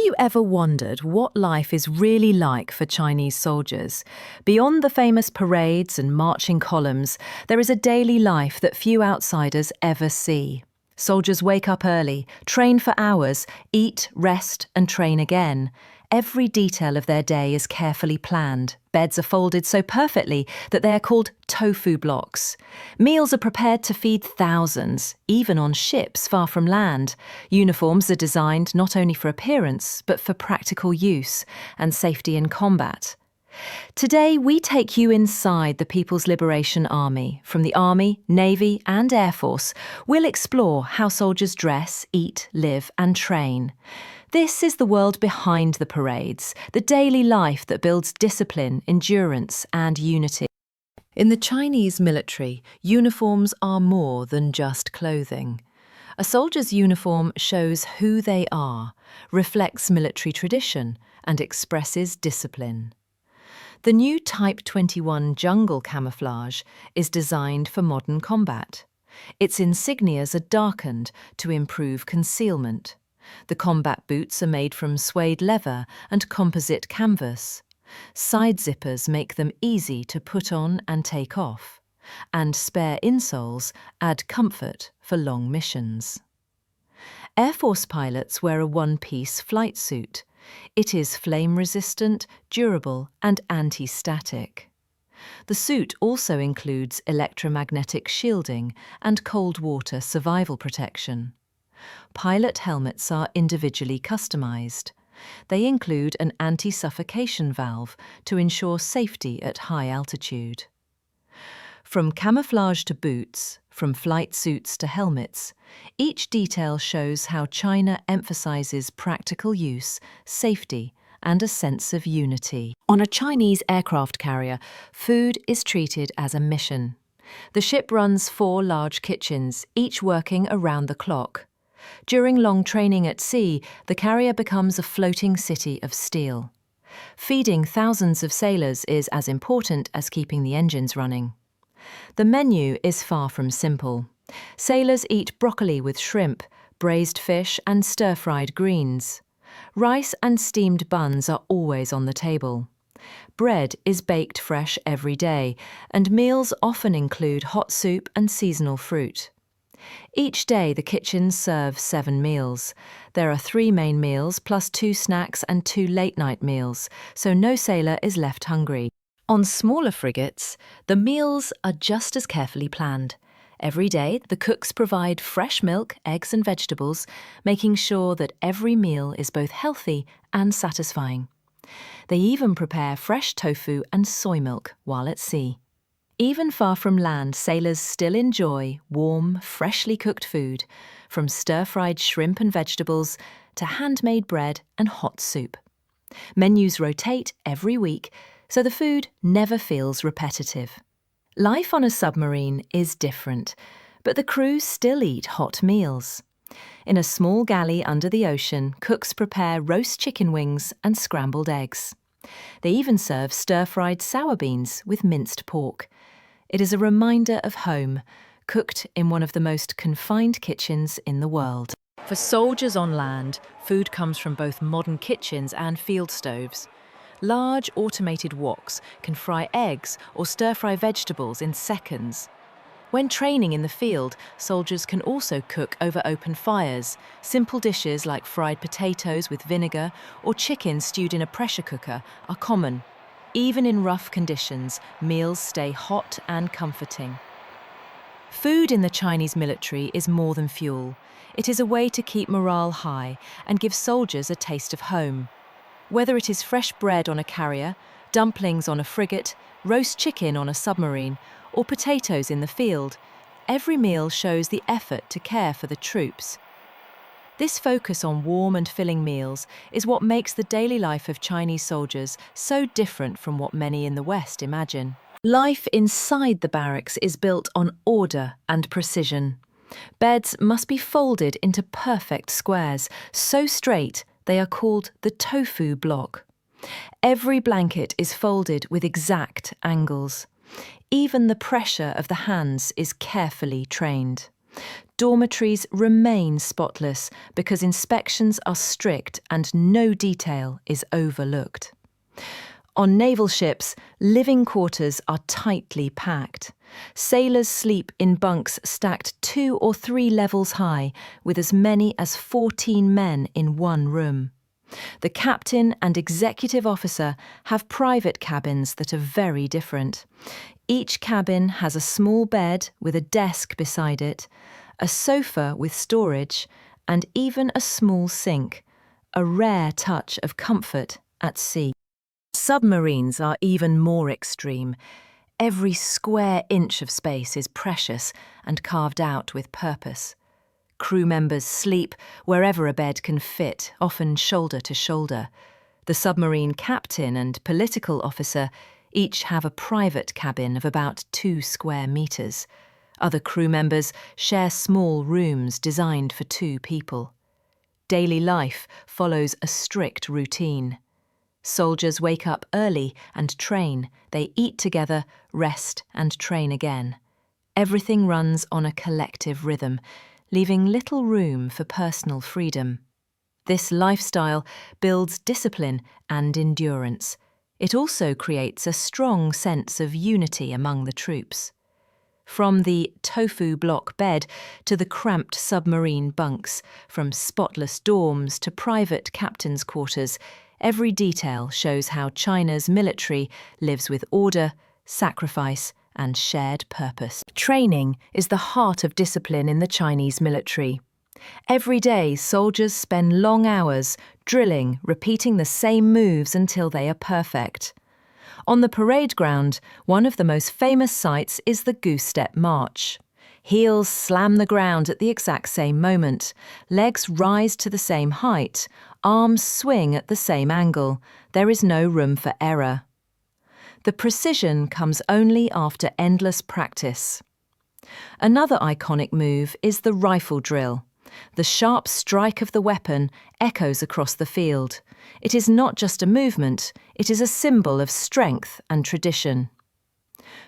you ever wondered what life is really like for Chinese soldiers? Beyond the famous parades and marching columns, there is a daily life that few outsiders ever see. Soldiers wake up early, train for hours, eat, rest, and train again. Every detail of their day is carefully planned. Beds are folded so perfectly that they are called tofu blocks. Meals are prepared to feed thousands, even on ships far from land. Uniforms are designed not only for appearance, but for practical use and safety in combat. Today, we take you inside the People's Liberation Army. From the Army, Navy, and Air Force, we'll explore how soldiers dress, eat, live, and train. This is the world behind the parades, the daily life that builds discipline, endurance, and unity. In the Chinese military, uniforms are more than just clothing. A soldier's uniform shows who they are, reflects military tradition, and expresses discipline. The new Type 21 jungle camouflage is designed for modern combat. Its insignias are darkened to improve concealment. The combat boots are made from suede leather and composite canvas. Side zippers make them easy to put on and take off, and spare insoles add comfort for long missions. Air Force pilots wear a one-piece flight suit. It is flame-resistant, durable, and anti-static. The suit also includes electromagnetic shielding and cold water survival protection. Pilot helmets are individually customized. They include an anti-suffocation valve to ensure safety at high altitude. From camouflage to boots, from flight suits to helmets, each detail shows how China emphasizes practical use, safety, and a sense of unity. On a Chinese aircraft carrier, food is treated as a mission. The ship runs 4 large kitchens, each working around the clock. During long training at sea, the carrier becomes a floating city of steel. Feeding thousands of sailors is as important as keeping the engines running. The menu is far from simple. Sailors eat broccoli with shrimp, braised fish, and stir-fried greens. Rice and steamed buns are always on the table. Bread is baked fresh every day, and meals often include hot soup and seasonal fruit. Each day the kitchens serve 7 meals. There are 3 main meals plus 2 snacks and 2 late-night meals, so no sailor is left hungry. On smaller frigates, the meals are just as carefully planned. Every day, the cooks provide fresh milk, eggs and vegetables, making sure that every meal is both healthy and satisfying. They even prepare fresh tofu and soy milk while at sea. Even far from land, sailors still enjoy warm, freshly cooked food, from stir-fried shrimp and vegetables to handmade bread and hot soup. Menus rotate every week, so the food never feels repetitive. Life on a submarine is different, but the crew still eat hot meals. In a small galley under the ocean, cooks prepare roast chicken wings and scrambled eggs. They even serve stir-fried sour beans with minced pork. It is a reminder of home, cooked in one of the most confined kitchens in the world. For soldiers on land, food comes from both modern kitchens and field stoves. Large automated woks can fry eggs or stir-fry vegetables in seconds. When training in the field, soldiers can also cook over open fires. Simple dishes like fried potatoes with vinegar or chicken stewed in a pressure cooker are common. Even in rough conditions, meals stay hot and comforting. Food in the Chinese military is more than fuel. It is a way to keep morale high and give soldiers a taste of home. Whether it is fresh bread on a carrier, dumplings on a frigate, roast chicken on a submarine, or potatoes in the field, every meal shows the effort to care for the troops. This focus on warm and filling meals is what makes the daily life of Chinese soldiers so different from what many in the West imagine. Life inside the barracks is built on order and precision. Beds must be folded into perfect squares, so straight they are called the tofu block. Every blanket is folded with exact angles. Even the pressure of the hands is carefully trained. Dormitories remain spotless because inspections are strict and no detail is overlooked. On naval ships, living quarters are tightly packed. Sailors sleep in bunks stacked 2 or 3 levels high, with as many as 14 men in one room. The captain and executive officer have private cabins that are very different. Each cabin has a small bed with a desk beside it, a sofa with storage, and even a small sink, a rare touch of comfort at sea. Submarines are even more extreme. Every square inch of space is precious and carved out with purpose. Crew members sleep wherever a bed can fit, often shoulder to shoulder. The submarine captain and political officer each have a private cabin of about 2 square meters. Other crew members share small rooms designed for 2 people. Daily life follows a strict routine. Soldiers wake up early and train. They eat together, rest and train again. Everything runs on a collective rhythm, leaving little room for personal freedom. This lifestyle builds discipline and endurance. It also creates a strong sense of unity among the troops. From the tofu block bed to the cramped submarine bunks, from spotless dorms to private captain's quarters, every detail shows how China's military lives with order, sacrifice, and shared purpose. Training is the heart of discipline in the Chinese military. Every day, soldiers spend long hours drilling, repeating the same moves until they are perfect. On the parade ground, one of the most famous sights is the goose-step march. Heels slam the ground at the exact same moment. Legs rise to the same height. Arms swing at the same angle. There is no room for error. The precision comes only after endless practice. Another iconic move is the rifle drill. The sharp strike of the weapon echoes across the field. It is not just a movement, it is a symbol of strength and tradition.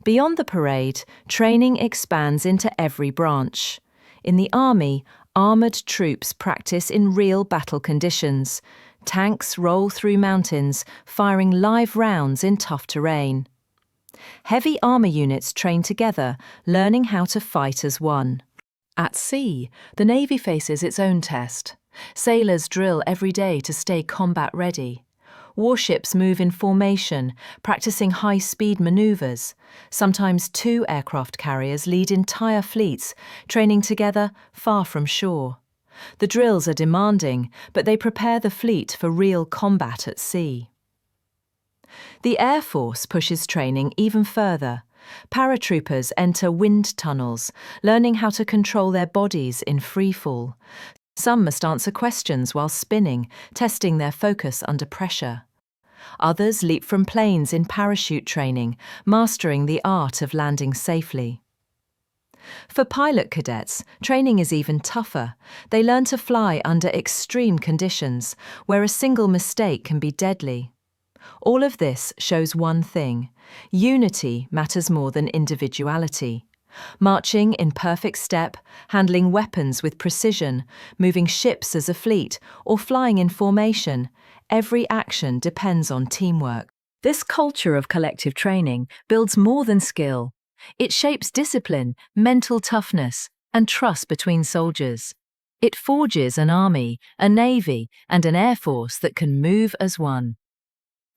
Beyond the parade, training expands into every branch. In the army, armoured troops practice in real battle conditions. Tanks roll through mountains, firing live rounds in tough terrain. Heavy armour units train together, learning how to fight as one. At sea, the Navy faces its own test. Sailors drill every day to stay combat ready. Warships move in formation, practicing high-speed maneuvers. Sometimes 2 aircraft carriers lead entire fleets, training together far from shore. The drills are demanding, but they prepare the fleet for real combat at sea. The Air Force pushes training even further. Paratroopers enter wind tunnels, learning how to control their bodies in free fall. Some must answer questions while spinning, testing their focus under pressure. Others leap from planes in parachute training, mastering the art of landing safely. For pilot cadets, training is even tougher. They learn to fly under extreme conditions, where a single mistake can be deadly. All of this shows one thing: unity matters more than individuality. Marching in perfect step, handling weapons with precision, moving ships as a fleet, or flying in formation, every action depends on teamwork. This culture of collective training builds more than skill. It shapes discipline, mental toughness, and trust between soldiers. It forges an army, a navy, and an air force that can move as one.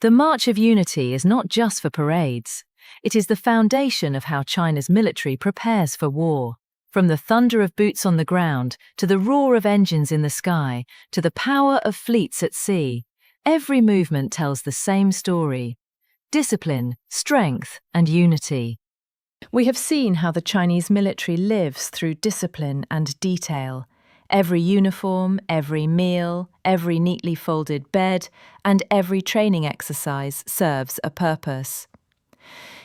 The March of Unity is not just for parades. It is the foundation of how China's military prepares for war. From the thunder of boots on the ground, to the roar of engines in the sky, to the power of fleets at sea, every movement tells the same story: discipline, strength, and unity. We have seen how the Chinese military lives through discipline and detail. Every uniform, every meal, every neatly folded bed, and every training exercise serves a purpose.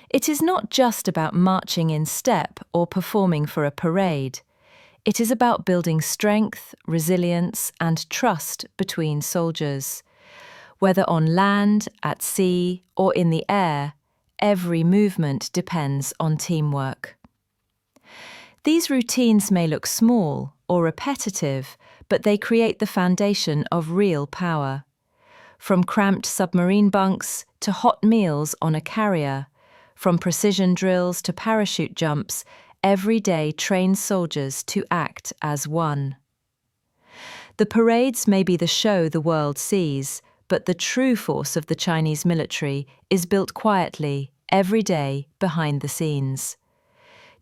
It is not just about marching in step or performing for a parade. It is about building strength, resilience, and trust between soldiers. Whether on land, at sea, or in the air, every movement depends on teamwork. These routines may look small or repetitive, but they create the foundation of real power. From cramped submarine bunks to hot meals on a carrier, from precision drills to parachute jumps, every day trains soldiers to act as one. The parades may be the show the world sees, but the true force of the Chinese military is built quietly, every day, behind the scenes.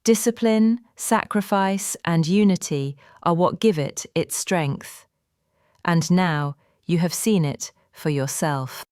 Discipline, sacrifice, and unity are what give it its strength. And now you have seen it for yourself.